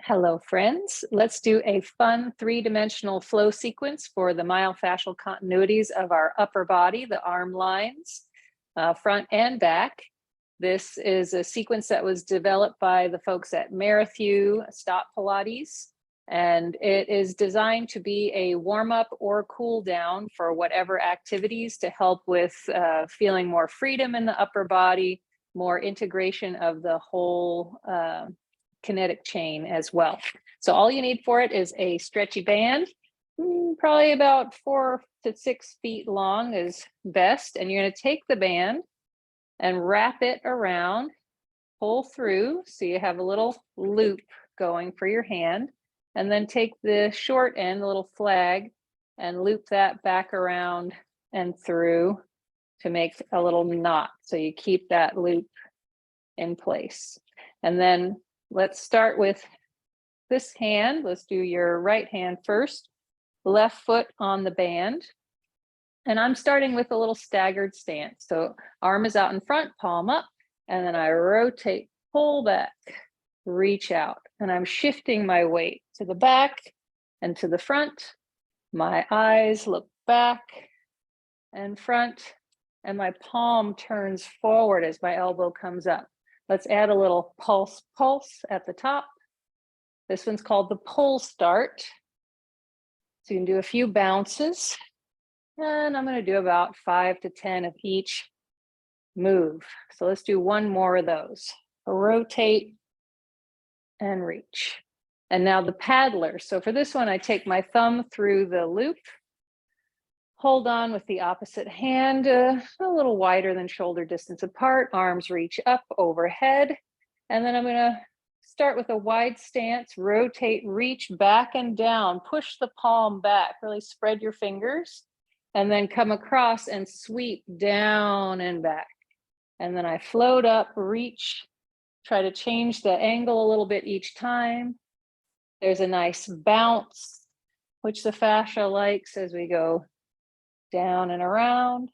Hello, friends. Let's do a fun three-dimensional flow sequence for the myofascial continuities of our upper body, the arm lines, front and back. This is a sequence that was developed by the folks at Merrithew, Stott Pilates, and it is designed to be a warm-up or cool down for whatever activities to help with feeling more freedom in the upper body, more integration of the whole kinetic chain as well. So all you need for it is a stretchy band, probably about 4 to 6 feet long is best. And you're going to take the band and wrap it around, pull through. So you have a little loop going for your hand, and then take the short end, the little flag, and loop that back around and through to make a little knot. So you keep that loop in place. And then let's start with this hand. Let's do your right hand first, left foot on the band. And I'm starting with a little staggered stance. So arm is out in front, palm up, and then I rotate, pull back, reach out. And I'm shifting my weight to the back and to the front. My eyes look back and front, and my palm turns forward as my elbow comes up. Let's add a little pulse at the top. This one's called the pull start. So you can do a few bounces, and I'm going to do about 5 to 10 of each move. So let's do one more of those. Rotate and reach. And now the paddler. So for this one, I take my thumb through the loop, hold on with the opposite hand, a little wider than shoulder distance apart, arms reach up overhead. And then I'm gonna start with a wide stance, rotate, reach back and down, push the palm back, really spread your fingers, and then come across and sweep down and back. And then I float up, reach, try to change the angle a little bit each time. There's a nice bounce, which the fascia likes as we go down and around.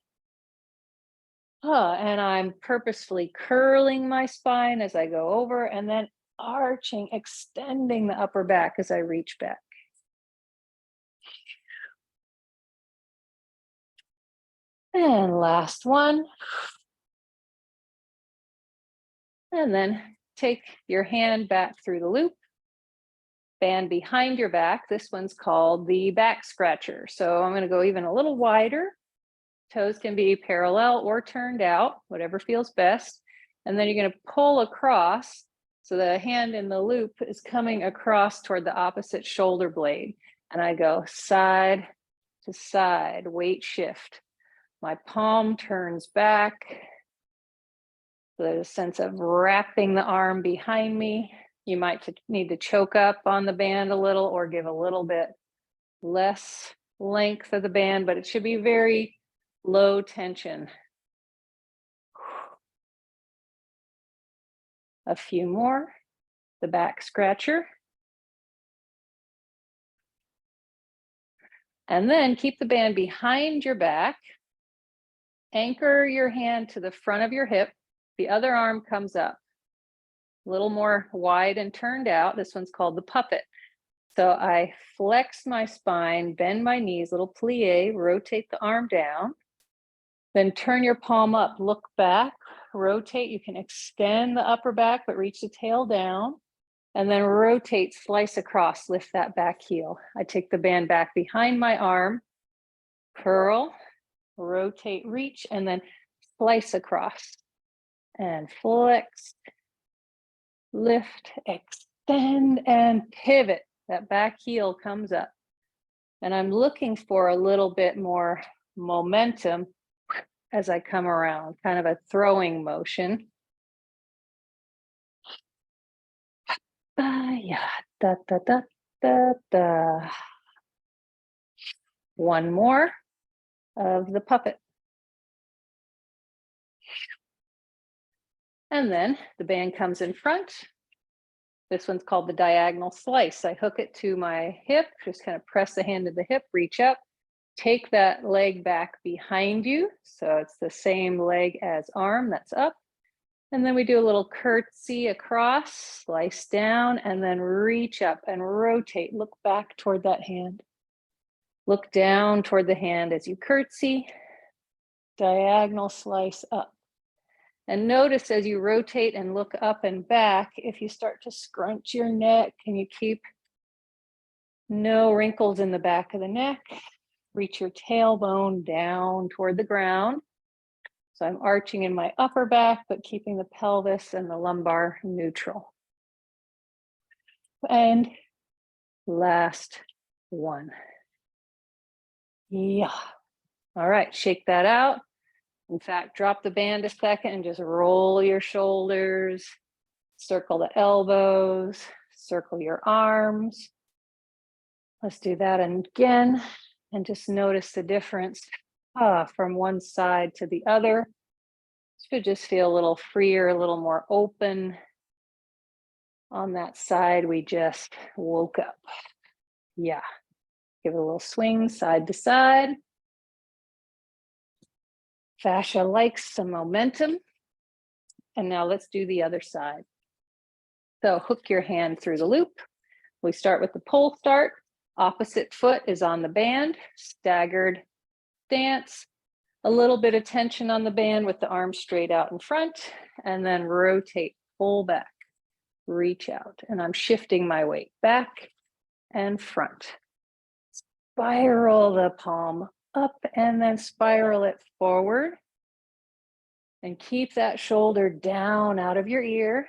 And I'm purposefully curling my spine as I go over, and then arching, extending the upper back as I reach back. And last one. And then take your hand back through the loop, band behind your back. This one's called the back scratcher. So I'm going to go even a little wider. Toes can be parallel or turned out, whatever feels best. And then you're going to pull across. So the hand in the loop is coming across toward the opposite shoulder blade. And I go side to side, weight shift. My palm turns back. So there's a sense of wrapping the arm behind me. You might need to choke up on the band a little or give a little bit less length of the band, but it should be very low tension. A few more. The back scratcher. And then keep the band behind your back. Anchor your hand to the front of your hip. The other arm comes up. A little more wide and turned out. This one's called the puppet. So I flex my spine, bend my knees, little plie, rotate the arm down. Then turn your palm up, look back, rotate. You can extend the upper back, but reach the tail down. And then rotate, slice across, lift that back heel. I take the band back behind my arm, curl, rotate, reach, and then slice across. And flex, lift, extend, and pivot. That back heel comes up. And I'm looking for a little bit more momentum as I come around, kind of a throwing motion. Yeah, da, da, da, da, da. One more of the puppet. And then the band comes in front. This one's called the diagonal slice. I hook it to my hip, just kind of press the hand to the hip, reach up, take that leg back behind you. So it's the same leg as arm that's up. And then we do a little curtsy across, slice down, and then reach up and rotate. Look back toward that hand. Look down toward the hand as you curtsy, diagonal slice up. And notice as you rotate and look up and back, if you start to scrunch your neck and you keep no wrinkles in the back of the neck, reach your tailbone down toward the ground. So I'm arching in my upper back, but keeping the pelvis and the lumbar neutral. And last one. Yeah. All right, shake that out. In fact, drop the band a second and just roll your shoulders, circle the elbows, circle your arms. Let's do that again. And just notice the difference from one side to the other. Should just feel a little freer, a little more open. On that side, we just woke up. Yeah. Give it a little swing side to side. Fascia likes some momentum. And now let's do the other side. So hook your hand through the loop. We start with the pole start. Opposite foot is on the band, staggered stance. A little bit of tension on the band with the arms straight out in front, and then rotate, pull back, reach out. And I'm shifting my weight back and front. Spiral the palm up and then spiral it forward. And keep that shoulder down out of your ear.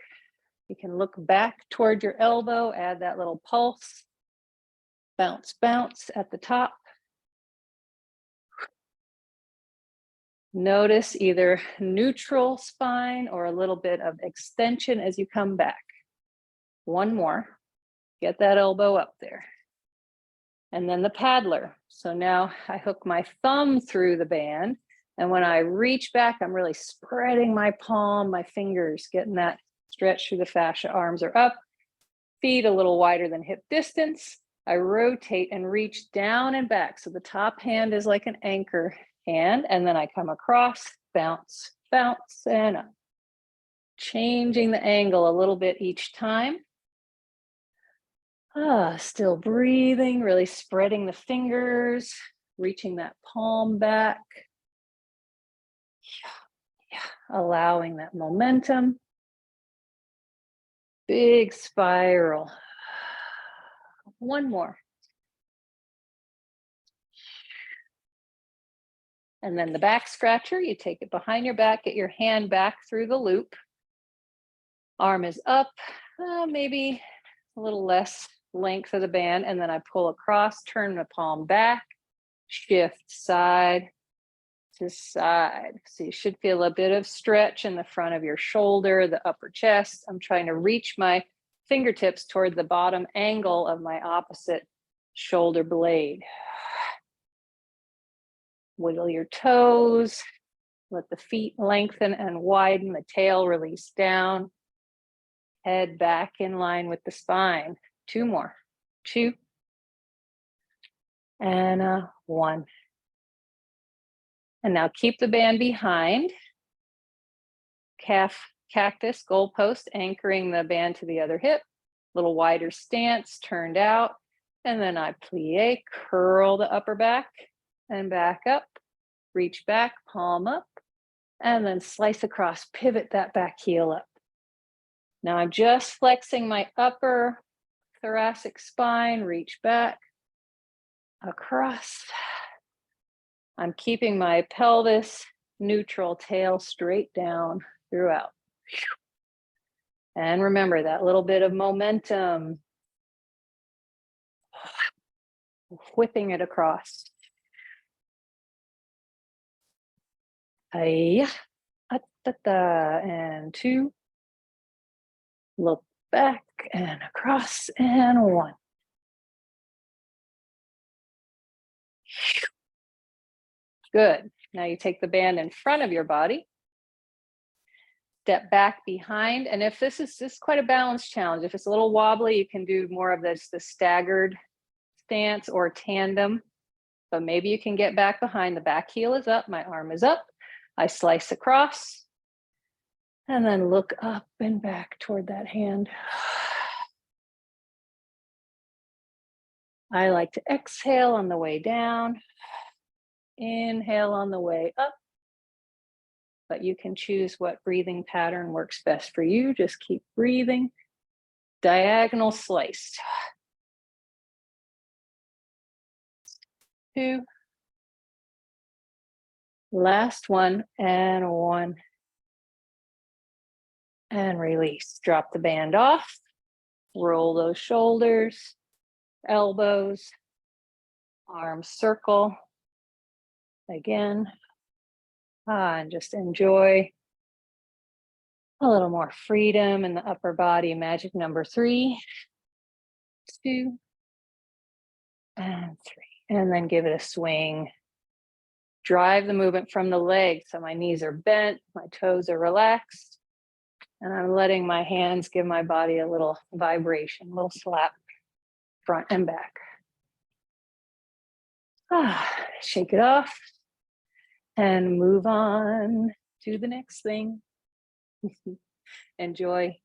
You can look back toward your elbow, add that little pulse. Bounce, bounce at the top. Notice either neutral spine or a little bit of extension as you come back. One more. Get that elbow up there. And then the paddler. So now I hook my thumb through the band. And when I reach back, I'm really spreading my palm, my fingers, getting that stretch through the fascia. Arms are up, feet a little wider than hip distance. I rotate and reach down and back. So the top hand is like an anchor hand. And then I come across, bounce, bounce, and up. Changing the angle a little bit each time. Still breathing, really spreading the fingers, reaching that palm back. Yeah. Allowing that momentum. Big spiral. One more. And then the back scratcher, you take it behind your back, get your hand back through the loop. Arm is up, maybe a little less length of the band, and then I pull across, turn the palm back, shift side to side. So you should feel a bit of stretch in the front of your shoulder, the upper chest. I'm trying to reach my fingertips toward the bottom angle of my opposite shoulder blade. Wiggle your toes, let the feet lengthen and widen, the tail release down, head back in line with the spine. Two more, 2, and 1. And now keep the band behind, calf, cactus, goalpost, anchoring the band to the other hip, little wider stance, turned out, and then I plie, curl the upper back, and back up, reach back, palm up, and then slice across, pivot that back heel up. Now I'm just flexing my upper thoracic spine, reach back, across. I'm keeping my pelvis neutral, tail straight down throughout. And remember that little bit of momentum, whipping it across. And 2, look back and across, and 1. Good. Now you take the band in front of your body, step back behind, and if this is quite a balance challenge, if it's a little wobbly, you can do more of this, the staggered stance or tandem. So maybe you can get back behind, the back heel is up, my arm is up, I slice across, And then look up and back toward that hand. I like to exhale on the way down, inhale on the way up, but you can choose what breathing pattern works best for you. Just keep breathing. Diagonal slice. 2. Last one, and 1. And release. Drop the band off. Roll those shoulders, elbows, arms circle. Again. And just enjoy a little more freedom in the upper body. Magic number 3, 2, and 3. And then give it a swing. Drive the movement from the legs. So my knees are bent, my toes are relaxed. And I'm letting my hands give my body a little vibration, a little slap, front and back. Shake it off and move on to the next thing. Enjoy.